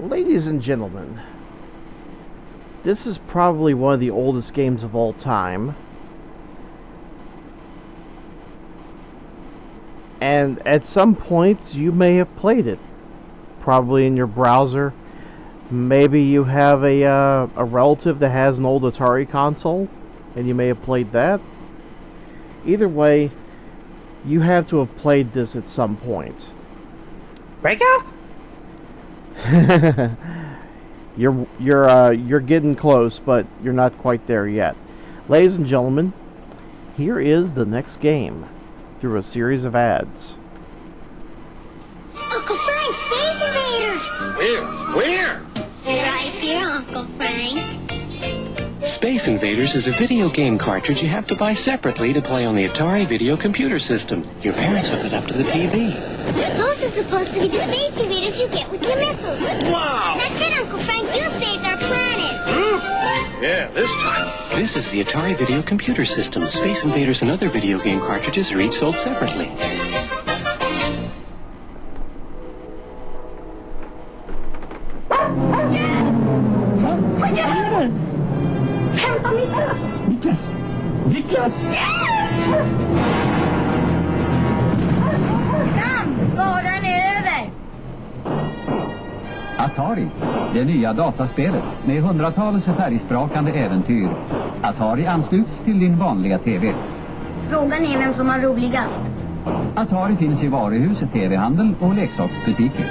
Ladies and gentlemen, this is probably one of the oldest games of all time. And at some point, you may have played it. Probably in your browser. Maybe you have a relative that has an old Atari console, and you may have played that. Either way, you have to have played this at some point. Breakout? You're getting close, but you're not quite there yet. Ladies and gentlemen, here is the next game through a series of ads. Uncle Frank, Space Invaders! Where? Right here, Uncle Frank. Space Invaders is a video game cartridge you have to buy separately to play on the Atari video computer system. Your parents hook it up to the TV. Those are supposed to be the Space Invaders you get with your missiles. Wow! That's it, Uncle Frank. You saved our planet. Yeah, this time. This is the Atari video computer system. Space Invaders and other video game cartridges are each sold separately. Niklas! Kom, gården är över. Atari, det nya dataspelet med hundratals färgsprakande äventyr. Atari ansluts till din vanliga TV. Frågan är vem som har roligast. Atari finns i varuhus, TV-handel och leksaksbutiker.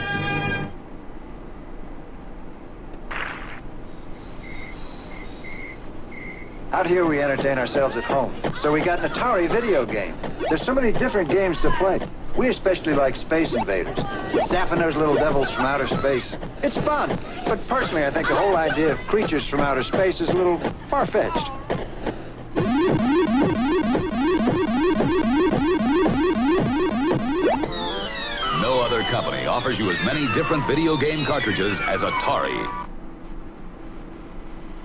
Out here we entertain ourselves at home, so we got an Atari video game. There's so many different games to play. We especially like Space Invaders, zapping those little devils from outer space. It's fun, but personally I think the whole idea of creatures from outer space is a little far-fetched. No other company offers you as many different video game cartridges as Atari.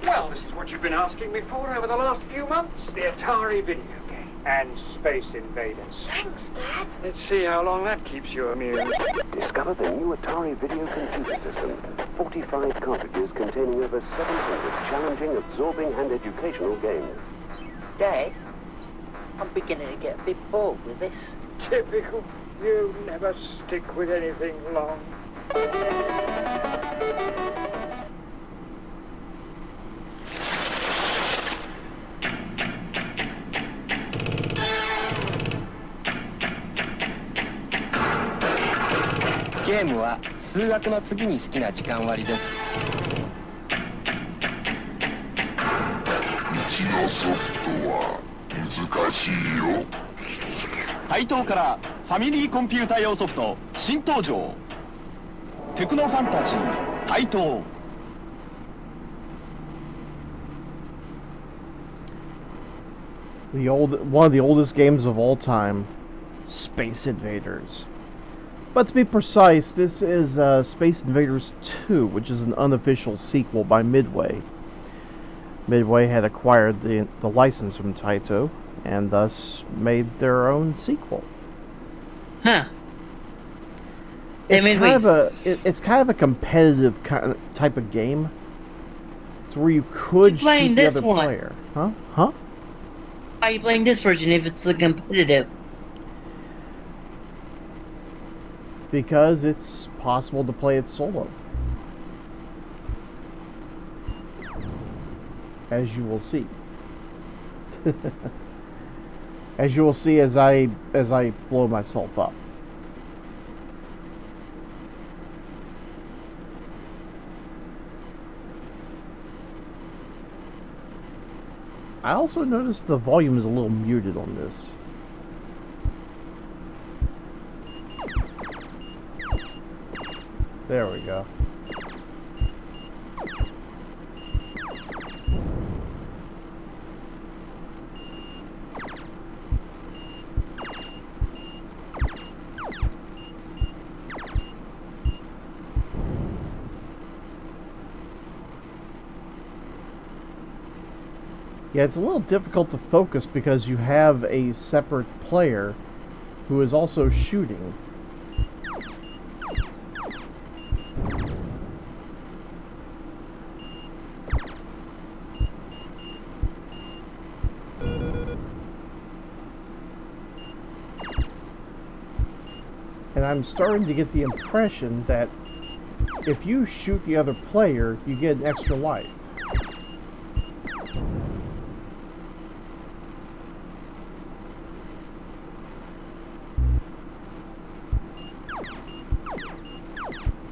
Well, this is what you've been asking me for over the last few months. The Atari video game and Space Invaders. Thanks, Dad. Let's see how long that keeps you amused. Discover the new Atari video computer system. 45 cartridges containing over 700 challenging, absorbing, and educational games. Dad, I'm beginning to get a bit bored with this. Typical. You never stick with anything long. Game は数学の次に好きな時間割です。うちのソフトは難しいよ。台東からファミリーコンピュータ用ソフト新登場。テクノファンタジー台東。One of the oldest games of all time, Space Invaders. But to be precise, this is Space Invaders 2, which is an unofficial sequel by Midway. Midway had acquired the license from Taito, and thus made their own sequel. Huh. It's kind of a competitive type of game. It's where you could shoot the other player. Huh? Why are you playing this version if it's the competitive? Because it's possible to play it solo. As you will see. As you will see as I blow myself up. I also noticed the volume is a little muted on this. There we go. Yeah, it's a little difficult to focus because you have a separate player who is also shooting. And I'm starting to get the impression that if you shoot the other player, you get an extra life.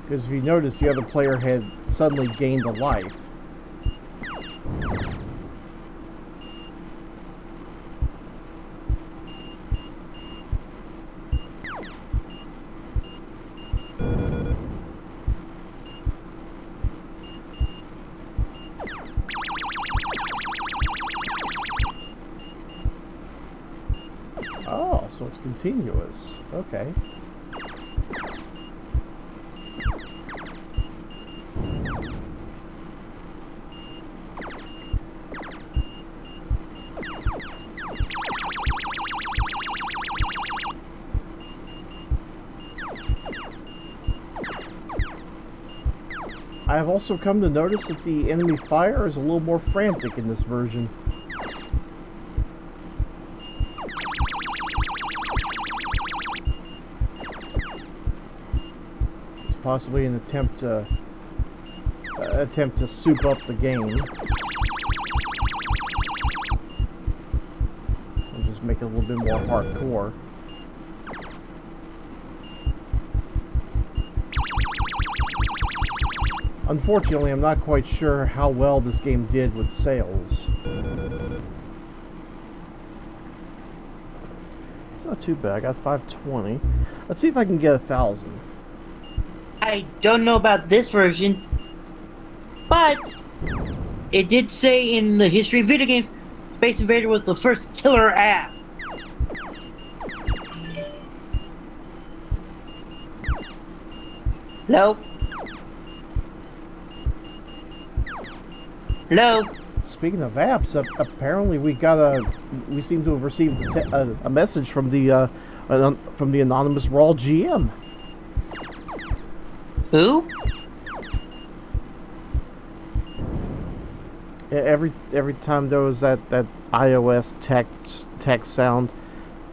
Because if you notice, the other player had suddenly gained a life. Oh, so it's continuous. Okay. I have also come to notice that the enemy fire is a little more frantic in this version. It's possibly an attempt to soup up the game and just make it a little bit more hardcore. Unfortunately, I'm not quite sure how well this game did with sales. It's not too bad. I got 520. Let's see if I can get 1,000. I don't know about this version, but it did say in the history of video games, Space Invader was the first killer app. Hello? Hello? Speaking of apps, apparently we seem to have received a message from the anonymous Raw GM. Who? Every time there was that iOS text sound,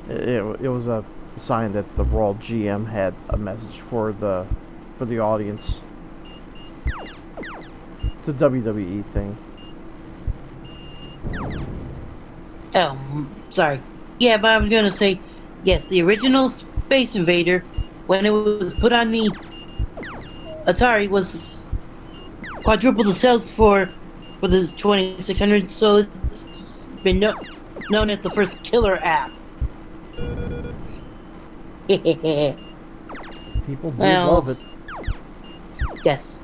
it was a sign that the Raw GM had a message for the audience. It's a WWE thing. Oh, sorry. Yeah, but I was gonna say, yes, the original Space Invader, when it was put on the Atari, was quadruple the sales for the 2600, so it's been known as the first killer app. People do love it. Yes.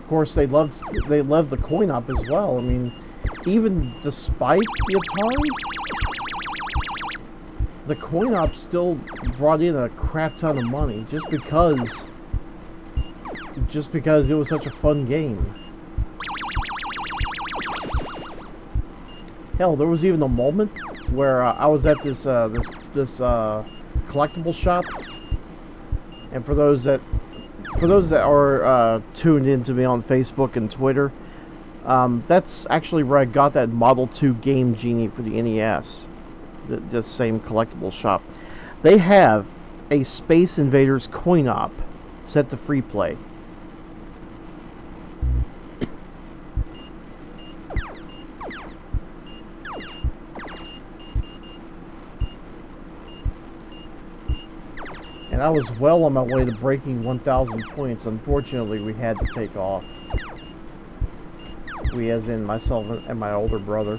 Of course, they loved the coin-op as well. I mean, even despite the Atari, the coin-op still brought in a crap ton of money just because it was such a fun game. Hell, there was even a moment where I was at this collectible shop, and for those that are tuned in to me on Facebook and Twitter, that's actually where I got that Model 2 Game Genie for the NES. This same collectible shop. They have a Space Invaders coin-op set to free play. And I was well on my way to breaking 1,000 points. Unfortunately, we had to take off. We, as in myself and my older brother.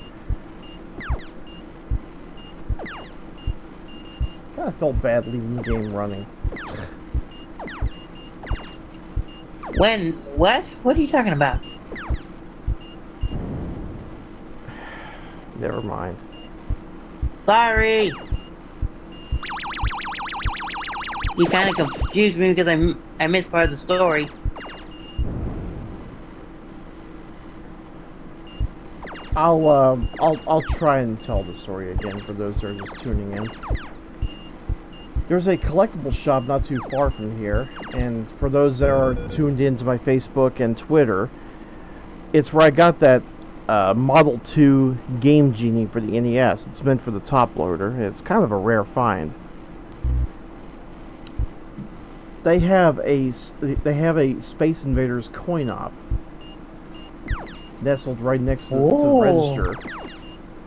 Kind of felt bad leaving the game running. When? What? What are you talking about? Never mind. Sorry. You kind of confused me because I missed part of the story. I'll try and tell the story again for those that are just tuning in. There's a collectible shop not too far from here, and for those that are tuned into my Facebook and Twitter, it's where I got that Model 2 Game Genie for the NES. It's meant for the top loader. It's kind of a rare find. they have a Space Invaders coin op nestled right next to the register,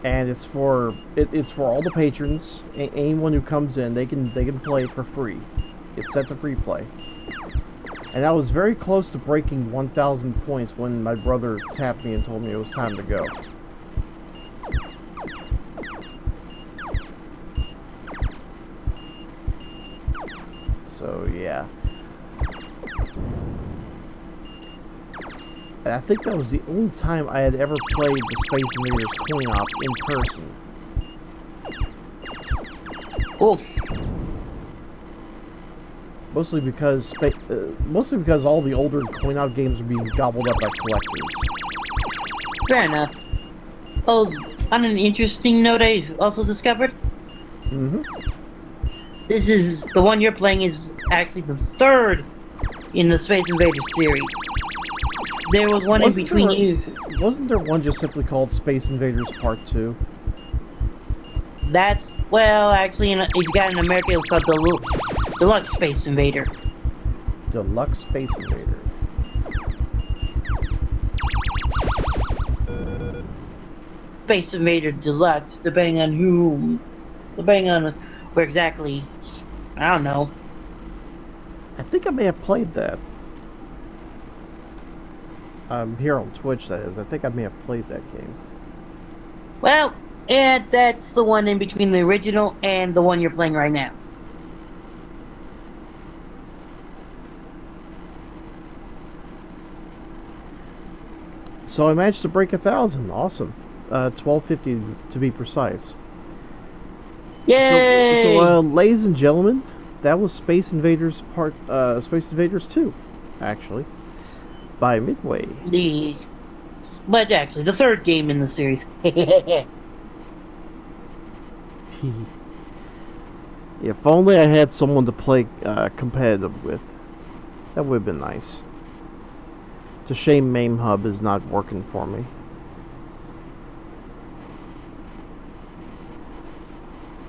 and it's for all the patrons. Anyone who comes in, they can play it for free. It's set to free play. And I was very close to breaking 1,000 points when my brother tapped me and told me it was time to go. So yeah. And I think that was the only time I had ever played the Space Invaders coin op in person. Cool. Mostly because all the older coin op games are being gobbled up by collectors. Fair enough. Oh, on an interesting note, I also discovered. This is the one you're playing is actually the third in the Space Invaders series. There was one in between you. Wasn't there one just simply called Space Invaders Part 2? That's, well, actually, if you got in America, it's called the Deluxe Space Invader. Deluxe Space Invader. Space Invader Deluxe, depending on where exactly. I don't know. I think I may have played that. Here on Twitch, that is. I think I may have played that game. Well, and that's the one in between the original and the one you're playing right now. So I managed to break 1,000. Awesome. 1250 to be precise. Yay! So, ladies and gentlemen, that was Space Invaders Space Invaders 2, actually, by Midway. But actually, the third game in the series. If only I had someone to play competitive with. That would have been nice. It's a shame MAME Hub is not working for me.